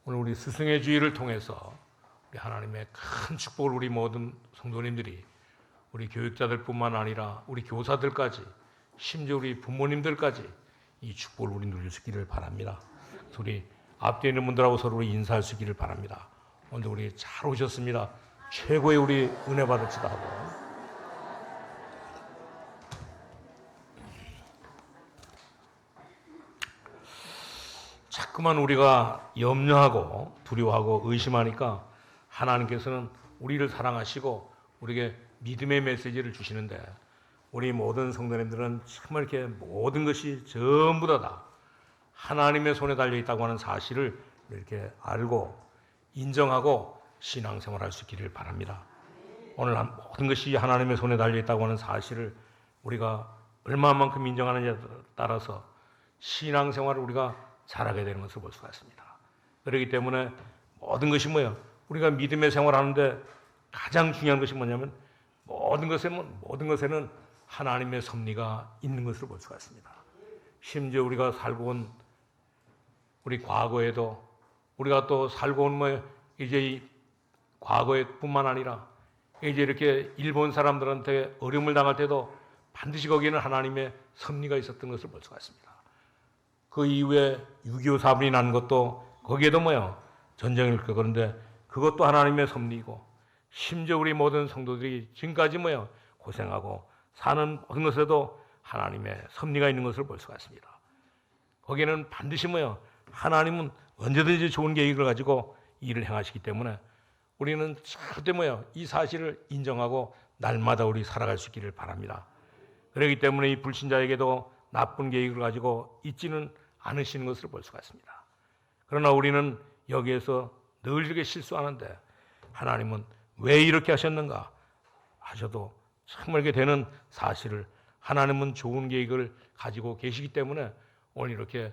오늘 우리 스승의 주의를 통해서 우리 하나님의 큰 축복을 우리 모든 성도님들이 우리 교육자들뿐만 아니라 우리 교사들까지 심지어 우리 부모님들까지 이 축복을 우리 누릴 수 있기를 바랍니다. 우리 앞뒤에 있는 분들하고 서로 인사할 수 있기를 바랍니다. 오늘 우리 잘 오셨습니다. 최고의 우리 은혜 받읍시다 하고. 자꾸만 우리가 염려하고 두려워하고 의심하니까 하나님께서는 우리를 사랑하시고 우리에게 믿음의 메시지를 주시는데 우리 모든 성도님들은 정말 이렇게 모든 것이 전부 다 하나님의 손에 달려 있다고 하는 사실을 이렇게 알고 인정하고 신앙생활할 수 있기를 바랍니다. 오늘 모든 것이 하나님의 손에 달려 있다고 하는 사실을 우리가 얼마만큼 인정하느냐에 따라서 신앙생활을 우리가 잘하게 되는 것을 볼 수가 있습니다. 그렇기 때문에 모든 것이 뭐예요? 우리가 믿음의 생활하는데 가장 중요한 것이 뭐냐면 모든 것에는 하나님의 섭리가 있는 것을 볼 수가 있습니다. 심지어 우리가 살고 온 우리 과거에도 우리가 또 살고 온 이제 이 과거에뿐만 아니라 이제 이렇게 일본 사람들한테 어려움을 당할 때도 반드시 거기에는 하나님의 섭리가 있었던 것을 볼 수가 있습니다. 그 이후에 6.25 사변이 난 것도 거기에도 전쟁일 거 그런데 그것도 하나님의 섭리이고 심지어 우리 모든 성도들이 지금까지 고생하고 사는 모든 것에도 하나님의 섭리가 있는 것을 볼 수가 있습니다. 거기에는 반드시 하나님은 언제든지 좋은 계획을 가지고 일을 행하시기 때문에 우리는 절대 이 사실을 인정하고 날마다 우리 살아갈 수 있기를 바랍니다. 그렇기 때문에 이 불신자에게도 나쁜 계획을 가지고 있지는 않으시는 것을 볼 수가 있습니다. 그러나 우리는 여기에서 늘 이렇게 실수하는데 하나님은 왜 이렇게 하셨는가 하셔도 정말 이렇게 되는 사실을 하나님은 좋은 계획을 가지고 계시기 때문에 오늘 이렇게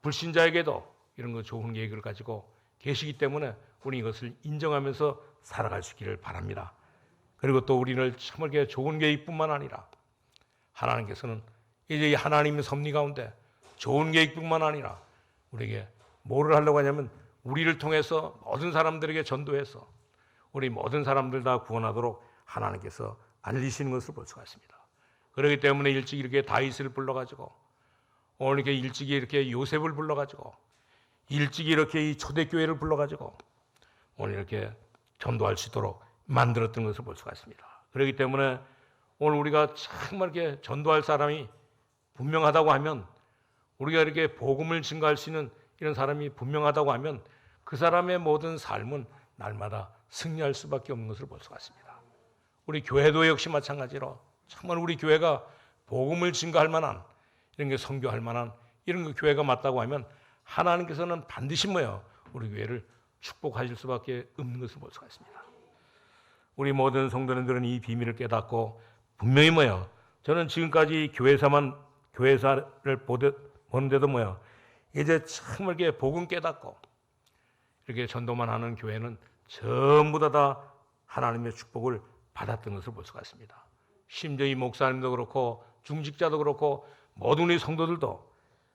불신자에게도 이런 거 좋은 계획을 가지고 계시기 때문에 우리 이것을 인정하면서 살아갈 수 있기를 바랍니다. 그리고 또 우리는 정말 이렇게 좋은 계획뿐만 아니라 하나님께서는 이제 이 하나님의 섭리 가운데 좋은 계획뿐만 아니라 우리에게 뭐를 하려고 하냐면 우리를 통해서 모든 사람들에게 전도해서 우리 모든 사람들 다 구원하도록 하나님께서 알리시는 것을 볼 수가 있습니다. 그렇기 때문에 일찍 이렇게 다윗을 불러가지고 오늘 이렇게 일찍 이렇게 요셉을 불러가지고 일찍 이렇게 이 초대교회를 불러가지고 오늘 이렇게 전도할 수 있도록 만들었던 것을 볼 수가 있습니다. 그렇기 때문에 오늘 우리가 정말 이렇게 전도할 사람이 분명하다고 하면 우리가 이렇게 복음을 증거할 수 있는 이런 사람이 분명하다고 하면 그 사람의 모든 삶은 날마다 승리할 수밖에 없는 것을 볼 수가 있습니다. 우리 교회도 역시 마찬가지로 정말 우리 교회가 복음을 증거할 만한 이런 게 선교할 만한 이런 그 교회가 맞다고 하면 하나님께서는 반드시 우리 교회를 축복하실 수밖에 없는 것을 볼 수가 있습니다. 우리 모든 성도님들은 이 비밀을 깨닫고 분명히 저는 지금까지 교회사를 보는데도 이제 정말 이렇게 복음 깨닫고 이렇게 전도만 하는 교회는 전부 다 하나님의 축복을 받았던 것을 볼 수가 있습니다. 심지어 이 목사님도 그렇고 중직자도 그렇고 모든 우리 성도들도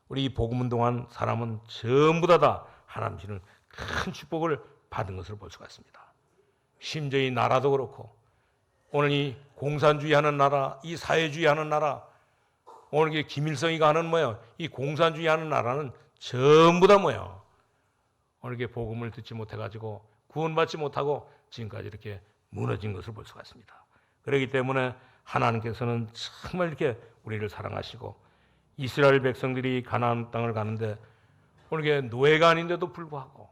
우리 이 복음 운동한 사람은 전부 다 하나님 주시는 큰 축복을 받은 것을 볼 수가 있습니다. 심지어 이 나라도 그렇고 오늘 이 공산주의 하는 나라, 이 사회주의 하는 나라, 오늘 이게 김일성이가 하는 이 공산주의 하는 나라는 전부 다 오늘 이게 복음을 듣지 못해가지고 구원받지 못하고 지금까지 이렇게 무너진 것을 볼 수가 있습니다. 그렇기 때문에 하나님께서는 정말 이렇게 우리를 사랑하시고 이스라엘 백성들이 가나안 땅을 가는데 오늘 이게 노예가 아닌데도 불구하고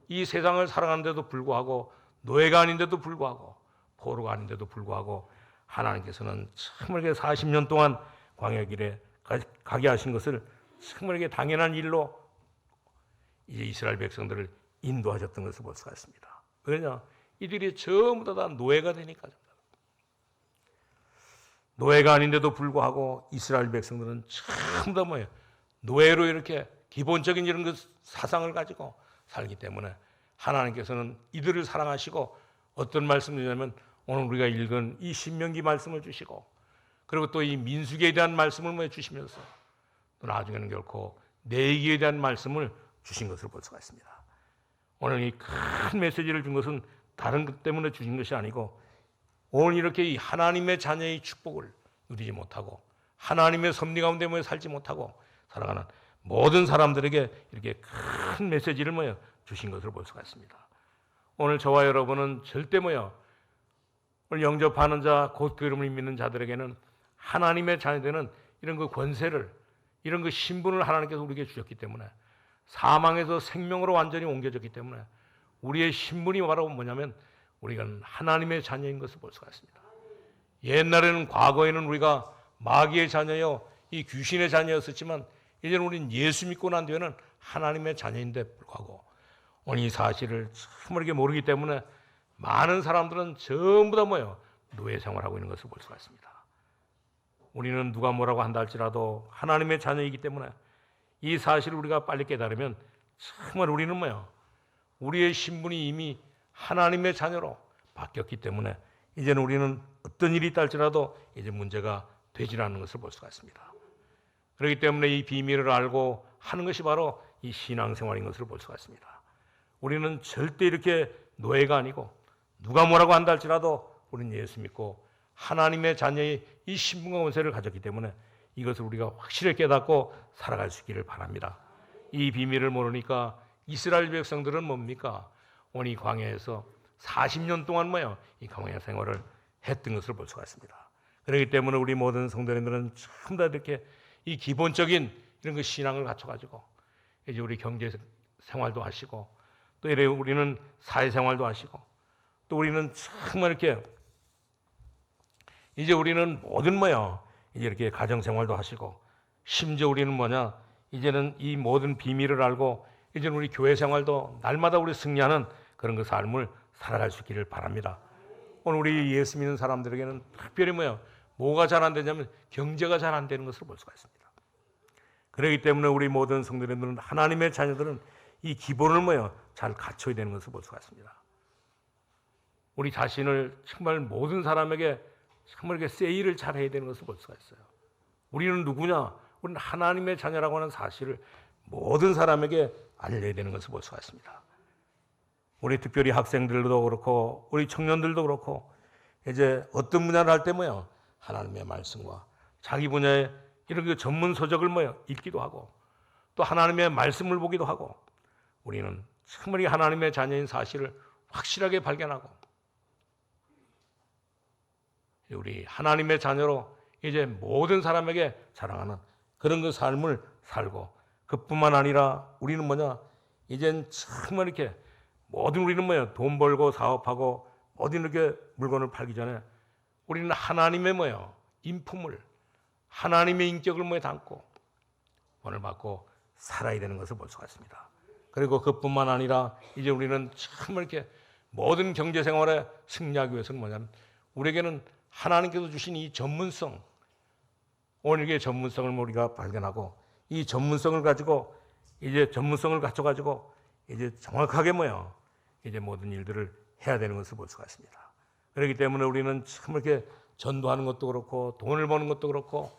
이 세상을 살아가는데도 불구하고 노예가 아닌데도 불구하고 포로가 아닌데도 불구하고 하나님께서는 정말 이렇게 40년 동안 광야길에 가게 하신 것을 정말 이게 당연한 일로 이제 이스라엘 백성들을 인도하셨던 것을 볼 수가 있습니다. 왜냐? 이들이 전부 다 노예가 되니까. 노예가 아닌데도 불구하고 이스라엘 백성들은 전부 다 노예로 이렇게 기본적인 이런 그 사상을 가지고 살기 때문에 하나님께서는 이들을 사랑하시고 어떤 말씀이냐면 오늘 우리가 읽은 이 신명기 말씀을 주시고 그리고 또 이 민수기에 대한 말씀을 주시면서 또 나중에는 결코 내기에 대한 말씀을 주신 것을 볼 수가 있습니다. 오늘 이 큰 메시지를 준 것은 다른 것 때문에 주신 것이 아니고 오늘 이렇게 이 하나님의 자녀의 축복을 누리지 못하고 하나님의 섭리 가운데 살지 못하고 살아가는 모든 사람들에게 이렇게 큰 메시지를 주신 것을 볼 수가 있습니다. 오늘 저와 여러분은 절대 오늘 영접하는 자, 곧 그 이름을 믿는 자들에게는 하나님의 자녀되는 이런 그 권세를, 이런 그 신분을 하나님께서 우리에게 주셨기 때문에, 사망에서 생명으로 완전히 옮겨졌기 때문에 우리의 신분이 바로 뭐냐면 우리가 하나님의 자녀인 것을 볼 수가 있습니다. 옛날에는, 과거에는 우리가 마귀의 자녀요, 이 귀신의 자녀였었지만 이제는 우리는 예수 믿고 난 뒤에는 하나님의 자녀인데 불구하고 오늘 이 사실을 참으로 모르기 때문에 많은 사람들은 전부 다 노예 생활하고 있는 것을 볼 수가 있습니다. 우리는 누가 뭐라고 한다 할지라도 하나님의 자녀이기 때문에 이 사실을 우리가 빨리 깨달으면 정말 우리는 우리의 신분이 이미 하나님의 자녀로 바뀌었기 때문에 이제는 우리는 어떤 일이 있다 할지라도 이제 문제가 되지 않는 것을 볼 수가 있습니다. 그렇기 때문에 이 비밀을 알고 하는 것이 바로 이 신앙생활인 것을 볼 수가 있습니다. 우리는 절대 이렇게 노예가 아니고 누가 뭐라고 한다 할지라도 우리는 예수 믿고 하나님의 자녀의 이 신분과 권세를 가졌기 때문에 이것을 우리가 확실히 깨닫고 살아갈 수 있기를 바랍니다. 이 비밀을 모르니까 이스라엘 백성들은 뭡니까? 오늘 이 광야에서 40년 동안 이 광야 생활을 했던 것을 볼 수가 있습니다. 그렇기 때문에 우리 모든 성도님들은 전부 다 이렇게 이 기본적인 이런 그 신앙을 갖춰가지고 이제 우리 경제 생활도 하시고 또 우리는 사회생활도 하시고 또 우리는 정말 이렇게 이제 우리는 모든 이제 이렇게 가정생활도 하시고 심지어 우리는 이제는 이 모든 비밀을 알고 이제는 우리 교회 생활도 날마다 우리 승리하는 그런 그 삶을 살아갈 수 있기를 바랍니다. 오늘 우리 예수 믿는 사람들에게는 특별히 뭐가 잘 안 되냐면 경제가 잘 안 되는 것을 볼 수가 있습니다. 그렇기 때문에 우리 모든 성도님들은, 하나님의 자녀들은 이 기본을 잘 갖춰야 되는 것을 볼 수가 있습니다. 우리 자신을 정말 모든 사람에게 정말 이렇게 세일을 잘 해야 되는 것을 볼 수가 있어요. 우리는 누구냐? 우리는 하나님의 자녀라고 하는 사실을 모든 사람에게 알려야 되는 것을 볼 수가 있습니다. 우리 특별히 학생들도 그렇고 우리 청년들도 그렇고 이제 어떤 분야를 할 때 하나님의 말씀과 자기 분야의 이런 그 전문 서적을 읽기도 하고 또 하나님의 말씀을 보기도 하고 우리는 정말 이 하나님의 자녀인 사실을 확실하게 발견하고 우리 하나님의 자녀로 이제 모든 사람에게 자랑하는 그런 그 삶을 살고, 그뿐만 아니라 우리는 이젠 정말 이렇게 모든 우리는 돈 벌고 사업하고 모든 이렇게 물건을 팔기 전에 우리는 하나님의 인품을, 하나님의 인격을 담고 본을 받고 살아야 되는 것을 볼 수가 있습니다. 그리고 그뿐만 아니라 이제 우리는 정말 이렇게 모든 경제 생활에 승리하기 위해서는 우리에게는 하나님께서 주신 이 전문성, 오늘 이게 전문성을 우리가 발견하고 이 전문성을 가지고 이제 전문성을 갖춰가지고 이제 정확하게 이제 모든 일들을 해야 되는 것을 볼 수가 있습니다. 그렇기 때문에 우리는 참 이렇게 전도하는 것도 그렇고 돈을 버는 것도 그렇고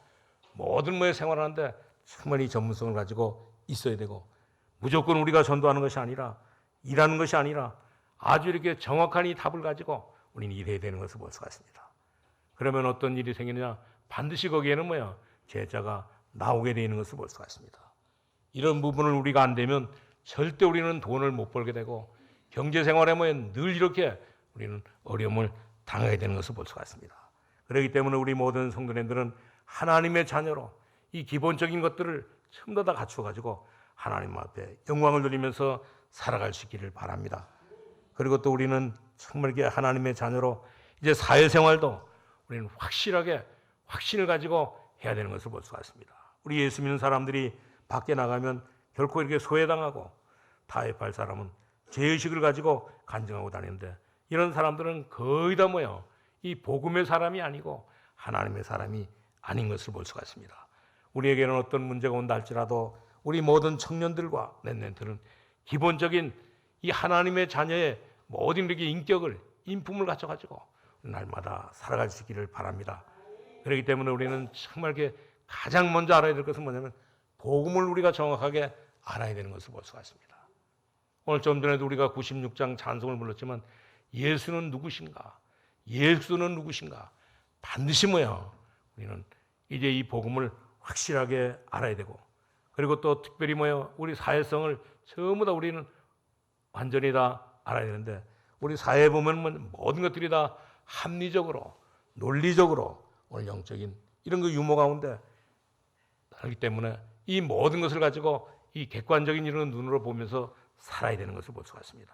모든 생활하는데 정말 이 전문성을 가지고 있어야 되고, 무조건 우리가 전도하는 것이 아니라 일하는 것이 아니라 아주 이렇게 정확한 이 답을 가지고 우리는 일해야 되는 것을 볼 수가 있습니다. 그러면 어떤 일이 생기느냐? 반드시 거기에는 제자가 나오게 되는 것을 볼 수가 있습니다. 이런 부분을 우리가 안 되면 절대 우리는 돈을 못 벌게 되고 경제생활에 늘 이렇게 우리는 어려움을 당하게 되는 것을 볼 수가 있습니다. 그렇기 때문에 우리 모든 성도님들은 하나님의 자녀로 이 기본적인 것들을 전부 다 갖추어가지고 하나님 앞에 영광을 누리면서 살아갈 수 있기를 바랍니다. 그리고 또 우리는 정말 이렇게 하나님의 자녀로 이제 사회생활도 우리는 확실하게 확신을 가지고 해야 되는 것을 볼 수가 있습니다. 우리 예수 믿는 사람들이 밖에 나가면 결코 이렇게 소외당하고 타협할 사람은 죄의식을 가지고 간증하고 다니는데, 이런 사람들은 거의 다 이 복음의 사람이 아니고 하나님의 사람이 아닌 것을 볼 수가 있습니다. 우리에게는 어떤 문제가 온다 할지라도 우리 모든 청년들과 랩런트는 기본적인 이 하나님의 자녀의 모든 이렇게 인격을, 인품을 갖춰가지고 날마다 살아갈 수 있기를 바랍니다. 그렇기 때문에 우리는 정말 이렇게 가장 먼저 알아야 될 것은 뭐냐면 복음을 우리가 정확하게 알아야 되는 것을 볼 수가 있습니다. 오늘 좀 전에도 우리가 96장 찬송을 불렀지만 예수는 누구신가? 예수는 누구신가? 반드시 우리는 이제 이 복음을 확실하게 알아야 되고, 그리고 또 특별히 우리 사회성을 전부 다 우리는 완전히 다 알아야 되는데, 우리 사회에 보면 모든 것들이 다 합리적으로, 논리적으로 오늘 영적인 이런 그 유머 가운데 하기 때문에 이 모든 것을 가지고 이 객관적인 이런 눈으로 보면서 살아야 되는 것을 볼 수가 있습니다.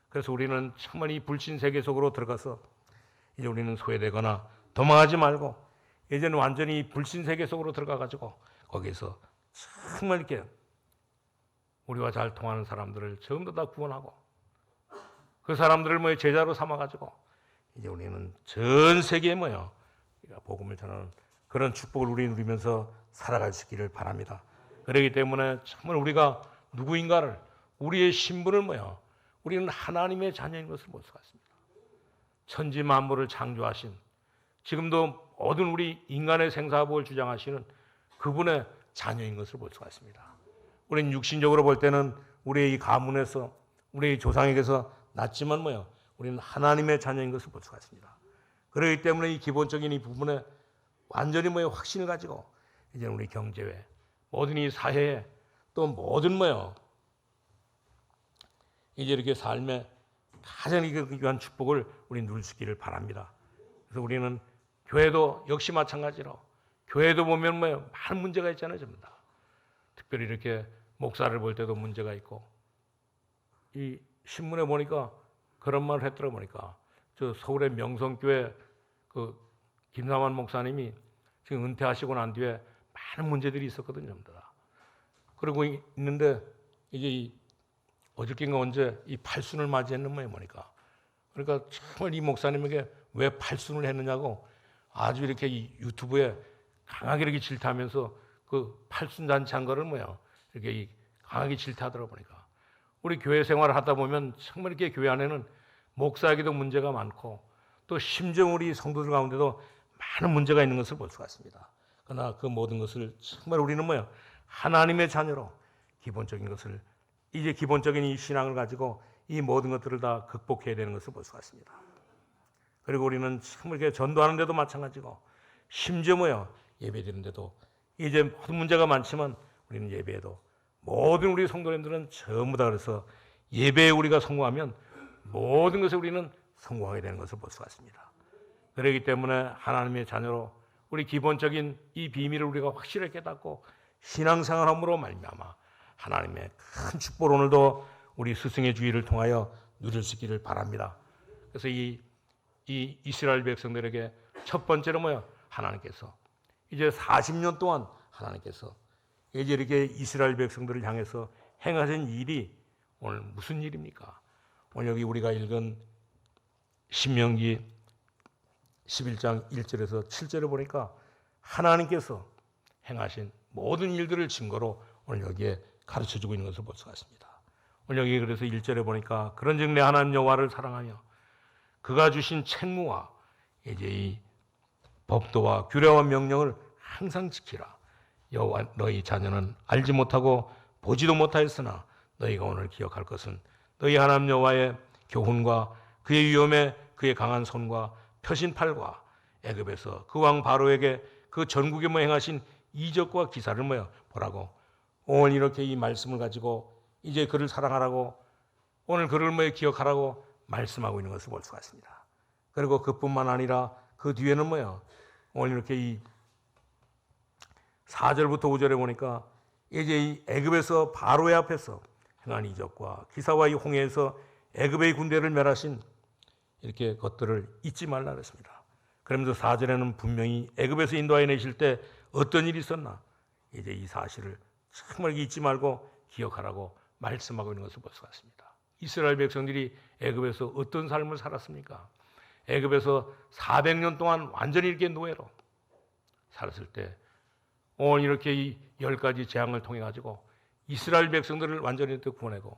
그래서 우리는 정말 이 불신 세계 속으로 들어가서 이제 우리는 소외되거나 도망하지 말고, 이제는 완전히 불신 세계 속으로 들어가 가지고 거기에서 정말 이렇게 우리와 잘 통하는 사람들을 전부 다 구원하고, 그 사람들을 제자로 삼아 가지고 이제 우리는 전 세계에 복음을 전하는 그런 축복을 우리 누리면서 살아갈 수 있기를 바랍니다. 그렇기 때문에 정말 우리가 누구인가를, 우리의 신분을 우리는 하나님의 자녀인 것을 볼 수가 있습니다. 천지 만물을 창조하신, 지금도 모든 우리 인간의 생사복을 주장하시는 그분의 자녀인 것을 볼 수가 있습니다. 우리는 육신적으로 볼 때는 우리의 이 가문에서, 우리의 조상에게서 났지만 우리는 하나님의 자녀인 것을 볼 수가 있습니다. 그렇기 때문에 이 기본적인 이 부분에 완전히 확신을 가지고 이제 우리 경제에, 모든 이 사회에, 또 모든 이제 이렇게 삶에 가장 귀한 축복을 우리 누릴 수 있기를 바랍니다. 그래서 우리는 교회도 역시 마찬가지로, 교회도 보면 많은 문제가 있잖아요, 전부 다. 특별히 이렇게 목사를 볼 때도 문제가 있고, 이 신문에 보니까 그런 말을 했더라 보니까 저 서울의 명성교회 그 김삼환 목사님이 지금 은퇴하시고 난 뒤에 많은 문제들이 있었거든요, 전부 다. 그러고 있는데 이제 어저께인가 언제 이 팔순을 맞이했는 보니까, 그러니까 정말 이 목사님에게 왜 팔순을 했느냐고 아주 이렇게 이 유튜브에 강하게 이렇게 질타하면서 그 팔순 잔치한 거를 이렇게 강하게 질타하더라 보니까, 우리 교회 생활을 하다 보면 정말 이렇게 교회 안에는 목사에게도 문제가 많고, 또 심지어 우리 성도들 가운데도 많은 문제가 있는 것을 볼 수가 있습니다. 그러나 그 모든 것을 정말 우리는 하나님의 자녀로 기본적인 것을, 이제 기본적인 이 신앙을 가지고 이 모든 것들을 다 극복해야 되는 것을 볼 수가 있습니다. 그리고 우리는 정말 이렇게 전도하는 데도 마찬가지고, 심지어 예배드리는데도 이제 모든 문제가 많지만 우리는 예배에도 모든 우리 성도님들은 전부 다 그래서 예배에 우리가 성공하면 모든 것에 우리는 성공하게 되는 것을 볼 수가 있습니다. 그렇기 때문에 하나님의 자녀로 우리 기본적인 이 비밀을 우리가 확실하게 깨닫고 신앙생활함으로 말미암아 하나님의 큰 축복을 오늘도 우리 스승의 주의를 통하여 누릴 수 있기를 바랍니다. 그래서 이 이스라엘 백성들에게 첫 번째로 하나님께서 이제 40년 동안 하나님께서 이제 이렇게 이스라엘 백성들을 향해서 행하신 일이 오늘 무슨 일입니까? 오늘 여기 우리가 읽은 신명기 11장 1절에서 7절을 보니까 하나님께서 행하신 모든 일들을 증거로 오늘 여기에 가르쳐주고 있는 것을 볼 수가 있습니다. 오늘 여기 그래서 1절에 보니까 그런즉 내 하나님 여호와를 사랑하며 그가 주신 책무와 이제 이 법도와 규례와 명령을 항상 지키라. 여호와 너희 자녀는 알지 못하고 보지도 못하였으나 너희가 오늘 기억할 것은 너희 하나님 여호와의 교훈과 그의 위엄에 그의 강한 손과 펴신 팔과 애굽에서 그 왕 바로에게 그 전국에 행하신 이적과 기사를 보라고 오늘 이렇게 이 말씀을 가지고 이제 그를 사랑하라고 오늘 그를 기억하라고 말씀하고 있는 것을 볼 수가 있습니다. 그리고 그뿐만 아니라 그 뒤에는 오늘 이렇게 이 4절부터 5절에 보니까 이제 이 애굽에서 바로의 앞에서 행한 이적과 기사와 이 홍해에서 애굽의 군대를 멸하신 이렇게 것들을 잊지 말라 그랬습니다. 그러면서 4절에는 분명히 애굽에서 인도하여 내실 때 어떤 일이 있었나 이제 이 사실을 정말 잊지 말고 기억하라고 말씀하고 있는 것을 볼 수가 있습니다. 이스라엘 백성들이 애굽에서 어떤 삶을 살았습니까? 애굽에서 400년 동안 완전히 이렇게 노예로 살았을 때 오늘 이렇게 이 10가지 재앙을 통해 가지고 이스라엘 백성들을 완전히 구원하고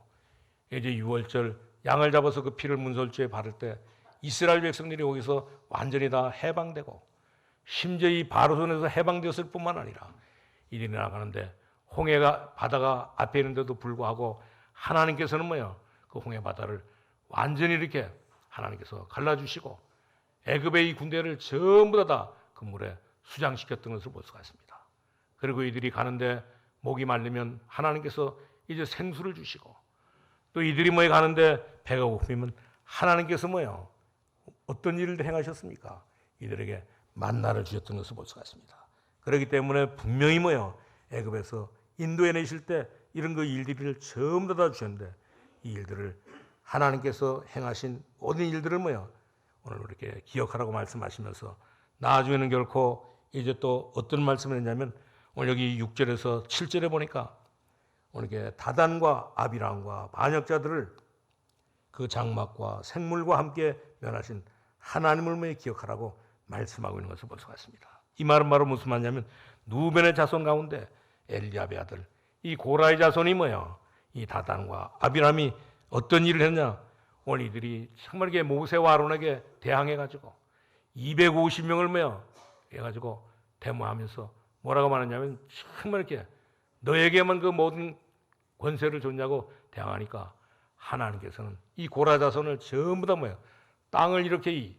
이제 6월절 양을 잡아서 그 피를 문설주에 바를 때 이스라엘 백성들이 거기서 완전히 다 해방되고 심지어 이 바로 손에서 해방되었을 뿐만 아니라 일이 나가는데 홍해가 바다가 앞에 있는데도 불구하고 하나님께서는 뭐예요? 그 홍해 바다를 완전히 이렇게 하나님께서 갈라주시고 애굽의 이 군대를 전부 다 그 물에 수장시켰던 것을 볼 수가 있습니다. 그리고 이들이 가는데 목이 말리면 하나님께서 이제 생수를 주시고, 또 이들이 뭐에 가는데 배가 고프면 하나님께서 뭐예요? 어떤 일을 행하셨습니까? 이들에게 만나를 주셨던 것을 볼 수가 있습니다. 그렇기 때문에 분명히 뭐예요? 애굽에서 인도해 내실 때 이런 그 일들을 전부 다 주셨는데, 이 일들을 하나님께서 행하신 모든 일들을 뭐예요? 오늘 이렇게 기억하라고 말씀하시면서, 나중에는 결코 이제 또 어떤 말씀을 했냐면, 오늘 여기 6절에서 7절에 보니까 오늘 이렇게 다단과 아비람과 반역자들을 그 장막과 생물과 함께 면하신 하나님을 뭐 기억하라고 말씀하고 있는 것을 볼 수가 있습니다. 이 말은 바로 무슨 말이냐면, 누벤의 자손 가운데 엘리압의 아들 이 고라의 자손이 뭐예요? 이 다단과 아비람이 어떤 일을 했냐? 오늘 이들이 정말 이게 모세와 아론에게 대항해가지고 250명을 뭐예요? 해가지고 데모하면서 뭐라고 말하냐면, 정말 이렇게 너에게만 그 모든 권세를 줬냐고 대항하니까 하나님께서는 이 고라 자손을 전부 다 뭐예요? 땅을 이렇게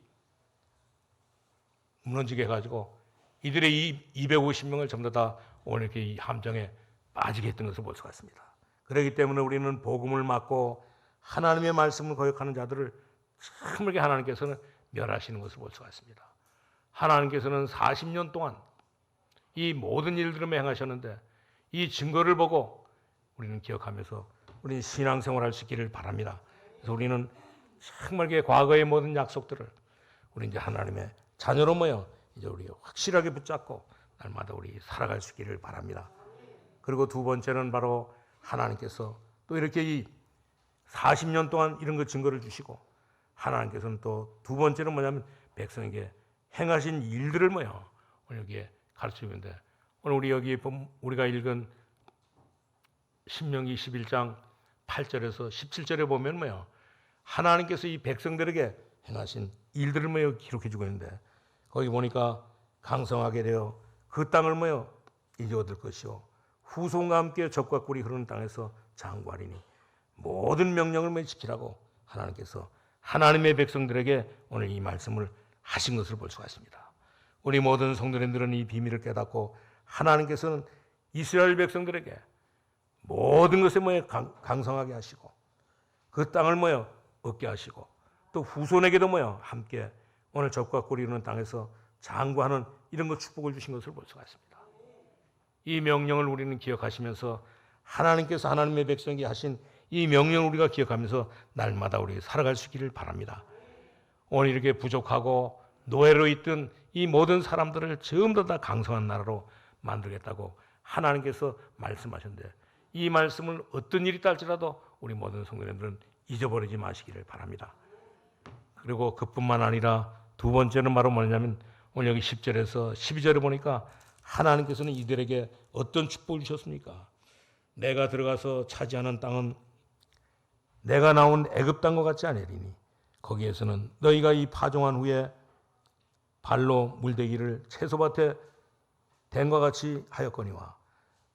무너지게 해가지고 이들의 이 250명을 전부 다 오늘 이렇게 이 함정에 빠지게 했던 것을 볼 수가 있습니다. 그렇기 때문에 우리는 복음을 맡고 하나님의 말씀을 거역하는 자들을 참을게 하나님께서는 멸하시는 것을 볼 수가 있습니다. 하나님께서는 40년 동안 이 모든 일들을 행하셨는데, 이 증거를 보고 우리는 기억하면서 우리는 신앙생활할 수 있기를 바랍니다. 그래서 우리는 정말 과거의 모든 약속들을 우리 이제 하나님의 자녀로 모여 이제 우리 확실하게 붙잡고 날마다 우리 살아갈 수 있기를 바랍니다. 그리고 두 번째는 바로 하나님께서 또 이렇게 이 40년 동안 이런 거 증거를 주시고, 하나님께서는 또 두 번째는 뭐냐면 백성에게 행하신 일들을 뭐요? 오늘 여기에 가르치는데, 오늘 우리 여기 우리가 읽은 신명기 21장 8절에서 17절에 보면 뭐요? 하나님께서 이 백성들에게 행하신 일들을 뭐요? 기록해 주고 있는데, 거기 보니까 강성하게 되어 그 땅을 뭐요? 이제 얻을 것이요 후손과 함께 젖과 꿀이 흐르는 땅에서 장구하리니 모든 명령을 뭐 지키라고 하나님께서 하나님의 백성들에게 오늘 이 말씀을 하신 것을 볼 수가 있습니다. 우리 모든 성도님들은 이 비밀을 깨닫고 하나님께서는 이스라엘 백성들에게 모든 것에 뭐에 강성하게 하시고 그 땅을 뭐요? 얻게 하시고, 또 후손에게도 뭐요? 함께 오늘 젖과 꿀이 흐르는 땅에서 장구하는 이런 것 축복을 주신 것을 볼 수가 있습니다. 이 명령을 우리는 기억하시면서 하나님께서 하나님의 백성에게 하신 이 명령을 우리가 기억하면서 날마다 우리 살아갈 수 있기를 바랍니다. 오늘 이렇게 부족하고 노예로 있던 이 모든 사람들을 전부 다 강성한 나라로 만들겠다고 하나님께서 말씀하셨는데, 이 말씀을 어떤 일이 딸지라도 우리 모든 성도님들은 잊어버리지 마시기를 바랍니다. 그리고 그뿐만 아니라 두 번째는 바로 뭐냐면, 오늘 여기 10절에서 12절에 보니까 하나님께서는 이들에게 어떤 축복을 주셨습니까? 내가 들어가서 차지하는 땅은 내가 나온 애굽 땅과 같지 아니리니 거기에서는 너희가 이 파종한 후에 발로 물대기를 채소밭에 댄과 같이 하였거니와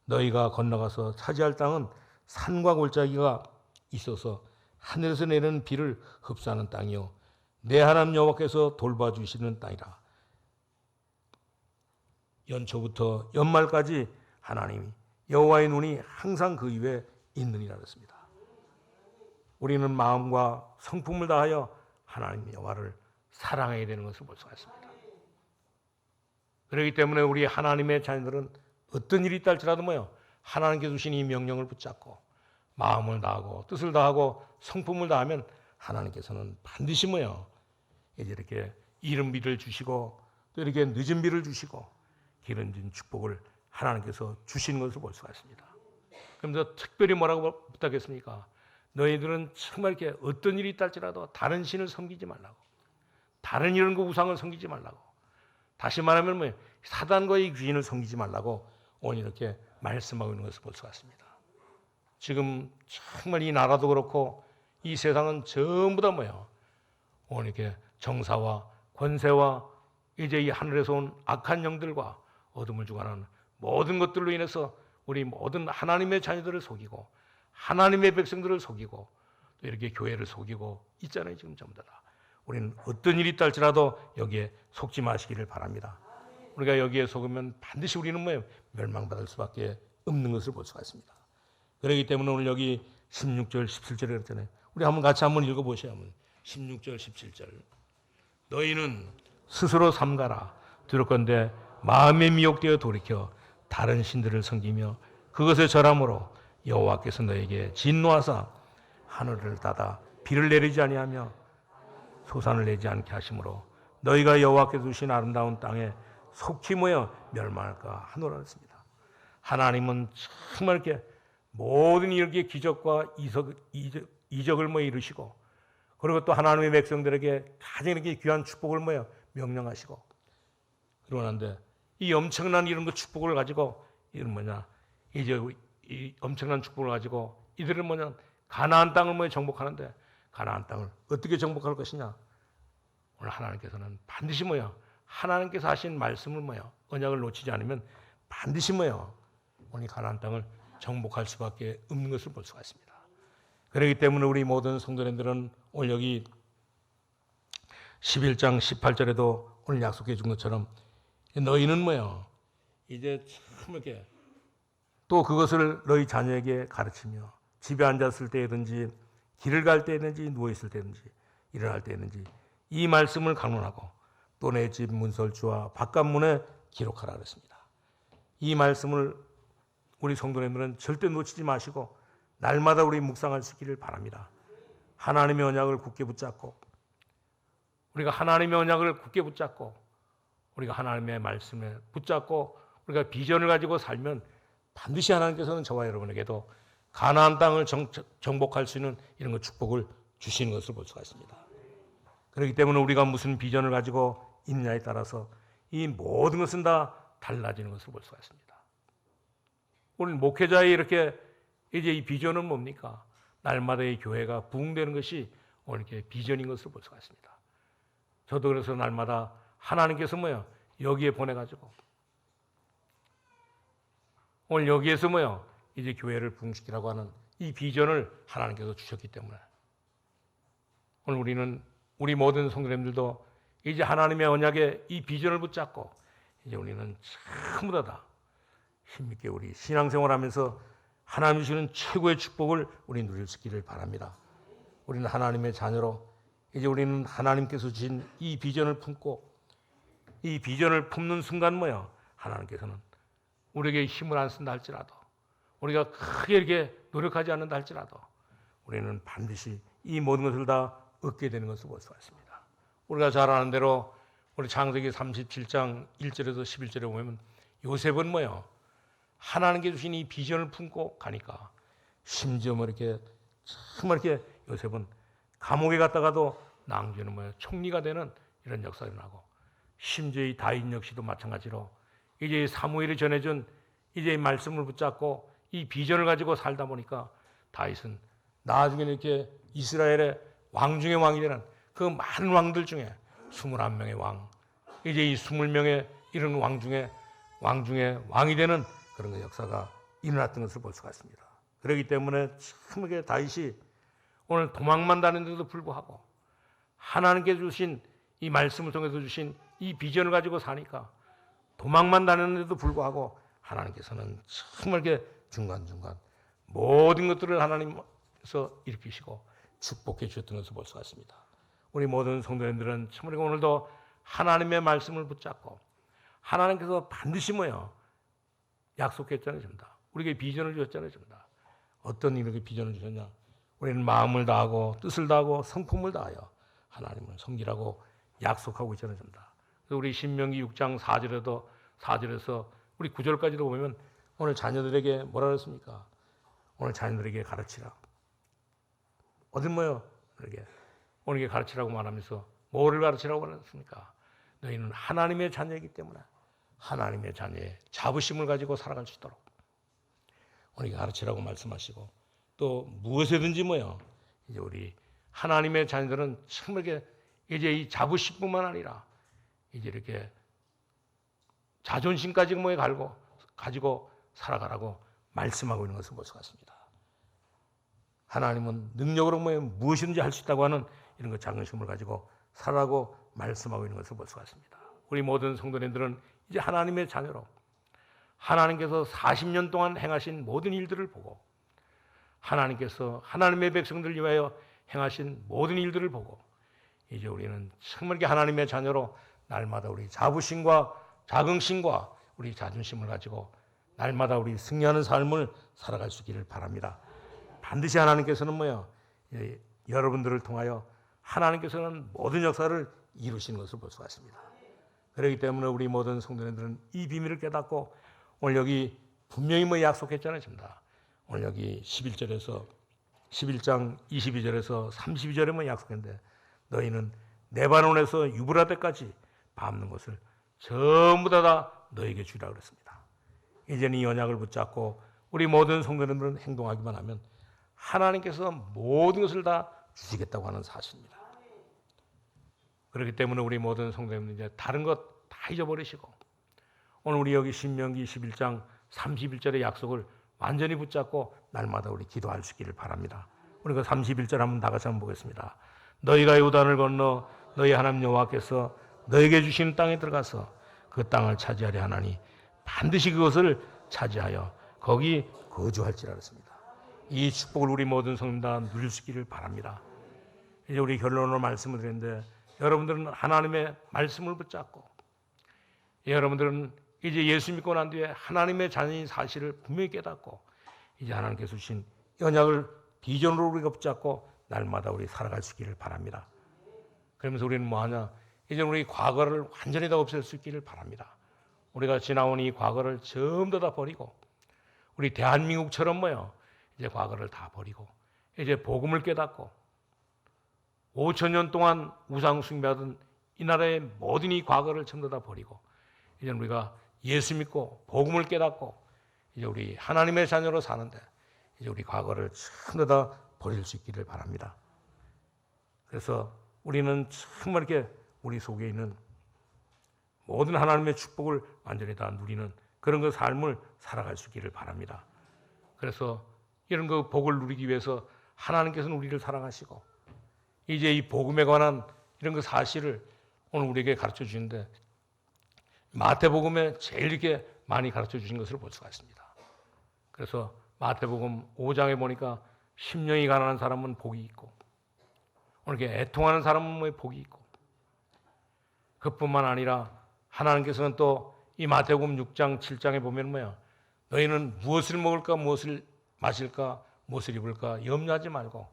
너희가 건너가서 차지할 땅은 산과 골짜기가 있어서 하늘에서 내리는 비를 흡수하는 땅이요 내 하나님 여호와께서 돌봐주시는 땅이라. 연초부터 연말까지 하나님이 여호와의 눈이 항상 그 위에 있느니라 그랬습니다. 우리는 마음과 성품을 다하여 하나님 여호와를 사랑해야 되는 것을 볼 수가 있습니다. 그렇기 때문에 우리 하나님의 자녀들은 어떤 일이 있달지라도 뭐요? 하나님께 주신 이 명령을 붙잡고 마음을 다하고 뜻을 다하고 성품을 다하면 하나님께서는 반드시 뭐요? 이제 이렇게 이른 비를 주시고 또 이렇게 늦은 비를 주시고 기름진 축복을 하나님께서 주시는 것을 볼 수가 있습니다. 그러면서 특별히 뭐라고 부탁했습니까? 너희들은 정말 이렇게 어떤 일이 있달지라도 다른 신을 섬기지 말라고, 다른 이런 거 우상을 섬기지 말라고, 다시 말하면 뭐 사단과의 귀인을 섬기지 말라고 오늘 이렇게 말씀하고 있는 것을 볼 수가 있습니다. 지금 정말 이 나라도 그렇고 이 세상은 전부 다 뭐예요? 오늘 이렇게 정사와 권세와 이제 이 하늘에서 온 악한 영들과 어둠을 주관하는 모든 것들로 인해서 우리 모든 하나님의 자녀들을 속이고 하나님의 백성들을 속이고 또 이렇게 교회를 속이고 있잖아요. 지금 전부 다. 우리는 어떤 일이 있다 할지라도 여기에 속지 마시기를 바랍니다. 우리가 여기에 속으면 반드시 우리는 뭐예요? 멸망받을 수밖에 없는 것을 볼 수가 있습니다. 그렇기 때문에 오늘 여기 16절, 17절에 그랬잖아요. 우리 같이 한번 읽어보셔야 합니다. 16절, 17절. 너희는 스스로 삼가라. 두렵건대 마음에 미혹되어 돌이켜 다른 신들을 섬기며 그것을 절함으로 여호와께서 너에게 진노하사 하늘을 닫아 비를 내리지 아니하며 소산을 내지 않게 하심으로 너희가 여호와께서 주신 아름다운 땅에 속히 모여 멸망할까 하노라 했습니다. 하나님은 정말 이렇게 모든 이렇게 기적과 이적을 이루시고 그리고 또 하나님의 백성들에게 가장 이렇게 귀한 축복을 명령하시고 그러는데 이 엄청난 이런 그 축복을 가지고 이런 이제 이 엄청난 축복을 가지고 이들은 가나안 땅을 정복하는데 가나안 땅을 어떻게 정복할 것이냐? 오늘 하나님께서는 반드시 하나님께서 하신 말씀을 언약을 놓치지 않으면 반드시 오늘 가나안 땅을 정복할 수밖에 없는 것을 볼 수가 있습니다. 그렇기 때문에 우리 모든 성도님들은 오늘 여기 11장 18절에도 오늘 약속해 준 것처럼 너희는 이제 참 이렇게 또 그것을 너희 자녀에게 가르치며 집에 앉았을 때든지 길을 갈 때든지 누워있을 때든지 일어날 때든지 이 말씀을 강론하고 또 내 집 문설주와 바깥문에 기록하라 그랬습니다. 이 말씀을 우리 성도님들은 절대 놓치지 마시고 날마다 우리 묵상할 수 있기를 바랍니다. 하나님의 언약을 굳게 붙잡고 우리가 하나님의 언약을 굳게 붙잡고 우리가 하나님의 말씀에 붙잡고 우리가 비전을 가지고 살면 반드시 하나님께서는 저와 여러분에게도 가나안 땅을 정복할 수 있는 이런 축복을 주시는 것을 볼 수가 있습니다. 그렇기 때문에 우리가 무슨 비전을 가지고 있냐에 따라서 이 모든 것은 다 달라지는 것을 볼 수가 있습니다. 오늘 목회자의 이렇게 이제 이 비전은 뭡니까? 날마다 이 교회가 부흥되는 것이 오늘 이렇게 비전인 것을 볼 수가 있습니다. 저도 그래서 날마다 하나님께서 여기에 보내가지고 오늘 여기에서 이제 교회를 부흥시키라고 하는 이 비전을 하나님께서 주셨기 때문에 오늘 우리 모든 성도님들도 이제 하나님의 언약에 이 비전을 붙잡고 이제 우리는 전부 다 힘있게 우리 신앙생활하면서 하나님 주시는 최고의 축복을 우리 누릴 수 있기를 바랍니다. 우리는 하나님의 자녀로 이제 우리는 하나님께서 주신 이 비전을 품고 이 비전을 품는 순간 하나님께서는 우리에게 힘을 안 쓴다 할지라도 우리가 크게 이렇게 노력하지 않는다 할지라도 우리는 반드시 이 모든 것을 다 얻게 되는 것을 볼 수가 있습니다. 우리가 잘 아는 대로 우리 창세기 37장 1절에서 11절에 보면 요셉은 하나님께 주신 이 비전을 품고 가니까 심지어 정말 이렇게 요셉은 감옥에 갔다가도 나중에는 총리가 되는 이런 역사가 일어나고 심지어 이 다윗 역시도 마찬가지로 이제 사무엘이 전해준 이제 이 말씀을 붙잡고 이 비전을 가지고 살다 보니까 다윗은 나중에는 이렇게 이스라엘의 왕 중의 왕이 되는 그 많은 왕들 중에 21명의 왕, 이제 이 20명의 이런 왕 중에 왕이 되는 그런 역사가 일어났던 것을 볼 수가 있습니다. 그렇기 때문에 참 다윗이 오늘 도망만 다니는데도 불구하고 하나님께 주신 이 말씀을 통해서 주신 이 비전을 가지고 사니까 도망만 다니는데도 불구하고 하나님께서는 정말 중간중간 모든 것들을 하나님께서 일으키시고 축복해 주셨던 것을 볼 수가 있습니다. 우리 모든 성도님들은 참 우리가 오늘도 하나님의 말씀을 붙잡고 하나님께서 반드시 약속했잖아요. 전부 다. 우리에게 비전을 주셨잖아요. 전부 다. 어떤 이렇게 비전을 주셨냐? 우리는 마음을 다하고 뜻을 다하고 성품을 다하여 하나님을 섬기라고 약속하고 있잖아요. 전부 다. 그래서 우리 신명기 6장 4절에서 우리 9절까지도 보면 오늘 자녀들에게 뭐라 그랬습니까? 오늘 자녀들에게 가르치라. 어딜 이렇게 오늘 가르치라고 말하면서 뭐를 가르치라고 말했습니까? 너희는 하나님의 자녀이기 때문에 하나님의 자녀의 자부심을 가지고 살아갈 수 있도록 우리가 가르치라고 말씀하시고 또 무엇이든지 이제 우리 하나님의 자녀들은 정말 이제 이 자부심뿐만 아니라 이제 이렇게 자존심까지 가지고 살아가라고 말씀하고 있는 것을 볼 수가 있습니다. 하나님은 능력으로 무엇이든지 할 수 있다고 하는 이런 자긍심을 가지고 살아가고 말씀하고 있는 것을 볼 수가 있습니다. 우리 모든 성도님들은 이제 하나님의 자녀로 하나님께서 40년 동안 행하신 모든 일들을 보고 하나님께서 하나님의 백성들을 위하여 행하신 모든 일들을 보고 이제 우리는 정말 하나님의 자녀로 날마다 우리 자부심과 자긍심과 우리 자존심을 가지고 날마다 우리 승리하는 삶을 살아갈 수 있기를 바랍니다. 반드시 하나님께서는 여러분들을 통하여 하나님께서는 모든 역사를 이루시는 것을 볼 수가 있습니다. 그렇기 때문에 우리 모든 성도님들은 이 비밀을 깨닫고 오늘 여기 분명히 약속했잖아요. 오늘 여기 11장 22절에서 32절에 약속했는데 너희는 레바논에서 유브라데까지 밟는 것을 전부 다 너에게 주라 그랬습니다. 이제는 이 언약을 붙잡고 우리 모든 성도님들은 행동하기만 하면 하나님께서 모든 것을 다 주시겠다고 하는 사실입니다. 그렇기 때문에 우리 모든 성도님들 이제 다른 것 다 잊어버리시고 오늘 우리 여기 신명기 11장 31절의 약속을 완전히 붙잡고 날마다 우리 기도할 수 있기를 바랍니다. 우리 그 31절 한번 다 같이 한번 보겠습니다. 너희가 요단을 건너 너희 하나님 여호와께서 너에게 주시는 땅에 들어가서 그 땅을 차지하려 하나니 반드시 그것을 차지하여 거기 거주할지라 그랬습니다. 이 축복을 우리 모든 성도들 다 누릴 수 있기를 바랍니다. 이제 우리 결론으로 말씀을 드리는데 여러분들은 하나님의 말씀을 붙잡고 여러분들은 이제 예수 믿고 난 뒤에 하나님의 자녀인 사실을 분명히 깨닫고 이제 하나님께서 주신 언약을 비전으로 우리가 붙잡고 날마다 우리 살아갈 수 있기를 바랍니다. 그러면서 우리는 뭐하냐? 이제 우리 과거를 완전히 다 없앨 수 있기를 바랍니다. 우리가 지나온 이 과거를 전부 다 버리고 우리 대한민국처럼 이제 과거를 다 버리고 이제 복음을 깨닫고 5,000년 동안 우상 숭배하던 이 나라의 모든 이 과거를 전부 다 버리고 이제 우리가 예수 믿고 복음을 깨닫고 이제 우리 하나님의 자녀로 사는데 이제 우리 과거를 전부 다 버릴 수 있기를 바랍니다. 그래서 우리는 정말 이렇게 우리 속에 있는 모든 하나님의 축복을 완전히 다 누리는 그런 그 삶을 살아갈 수 있기를 바랍니다. 그래서 이런 그 복을 누리기 위해서 하나님께서는 우리를 사랑하시고 이제 이 복음에 관한 이런 그 사실을 오늘 우리에게 가르쳐 주시는데 마태복음에 제일 이렇게 많이 가르쳐 주신 것을 볼 수가 있습니다. 그래서 마태복음 5장에 보니까 심령이 가난한 사람은 복이 있고 오늘 이렇게 애통하는 사람은 복이 있고 그뿐만 아니라 하나님께서는 또 이 마태복음 6장 7장에 보면 너희는 무엇을 먹을까 무엇을 마실까 무엇을 입을까 염려하지 말고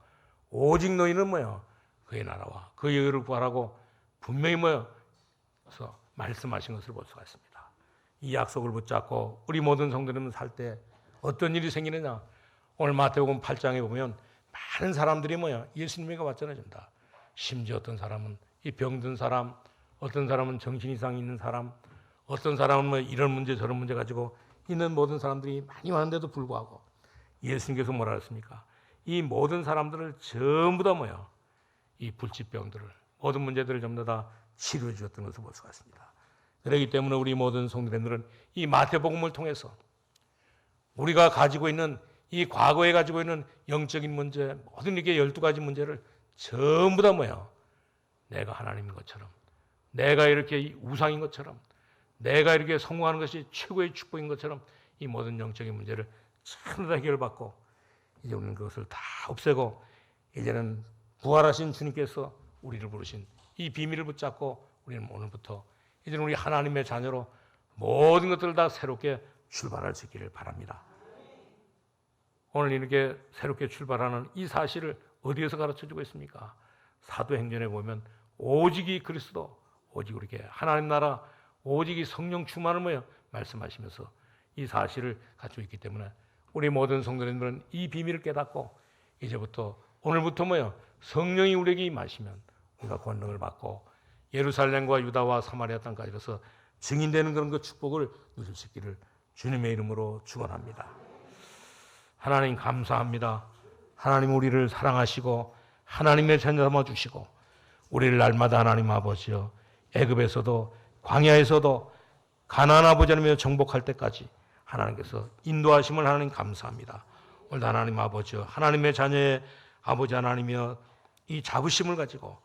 오직 너희는 그의 나라와 그의 의를 구하라고 분명히 그래서 말씀하신 것을 볼 수가 있습니다. 이 약속을 붙잡고 우리 모든 성도님은 살 때 어떤 일이 생기느냐? 오늘 마태복음 8장에 보면 많은 사람들이 예수님에게 왔잖아요. 심지어 어떤 사람은 이 병든 사람, 어떤 사람은 정신 이상이 있는 사람, 어떤 사람은 이런 문제 저런 문제 가지고 있는 모든 사람들이 많이 왔는데도 불구하고 예수님께서 뭐라 했습니까? 이 모든 사람들을 전부 다 이 불치병들을 모든 문제들을 전부 다 치료해 주었던 것을 볼 수가 있습니다. 그렇기 때문에 우리 모든 성도님들은 이 마태복음을 통해서 우리가 가지고 있는 이 과거에 가지고 있는 영적인 문제 모든 이게 12가지 문제를 전부 다 내가 하나님인 것처럼 내가 이렇게 우상인 것처럼 내가 이렇게 성공하는 것이 최고의 축복인 것처럼 이 모든 영적인 문제를 전부 다 해결받고 이제 우리는 그것을 다 없애고 이제는 부활하신 주님께서 우리를 부르신 이 비밀을 붙잡고 우리는 오늘부터 이제는 우리 하나님의 자녀로 모든 것들을 다 새롭게 출발할 수 있기를 바랍니다. 오늘 이렇게 새롭게 출발하는 이 사실을 어디에서 가르쳐주고 있습니까? 사도행전에 보면 오직 이 그리스도 오직 이렇게 하나님 나라 오직 이 성령 충만을 말씀하시면서 이 사실을 가지고 있기 때문에 우리 모든 성도님들은 이 비밀을 깨닫고 이제부터 오늘부터 성령이 우리에게 임하시면 우리가 권능을 받고 예루살렘과 유다와 사마리아 땅까지 가서 증인되는 그런 그 축복을 누릴 수 있기를 주님의 이름으로 축원합니다. 하나님 감사합니다. 하나님 우리를 사랑하시고 하나님의 자녀 삼아 주시고 우리를 날마다 하나님 아버지여 애굽에서도 광야에서도 가나안 아버지 하나님의 정복할 때까지 하나님께서 인도하심을 하나님 감사합니다. 오늘도 하나님 아버지, 하나님의 자녀의 아버지 하나님이여, 이 자부심을 가지고,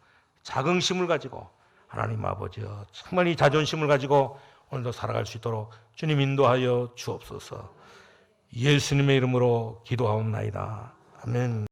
자긍심을 가지고, 하나님 아버지여, 정말 이 자존심을 가지고 오늘도 살아갈 수 있도록 주님 인도하여 주옵소서. 예수님의 이름으로 기도하옵나이다. 아멘.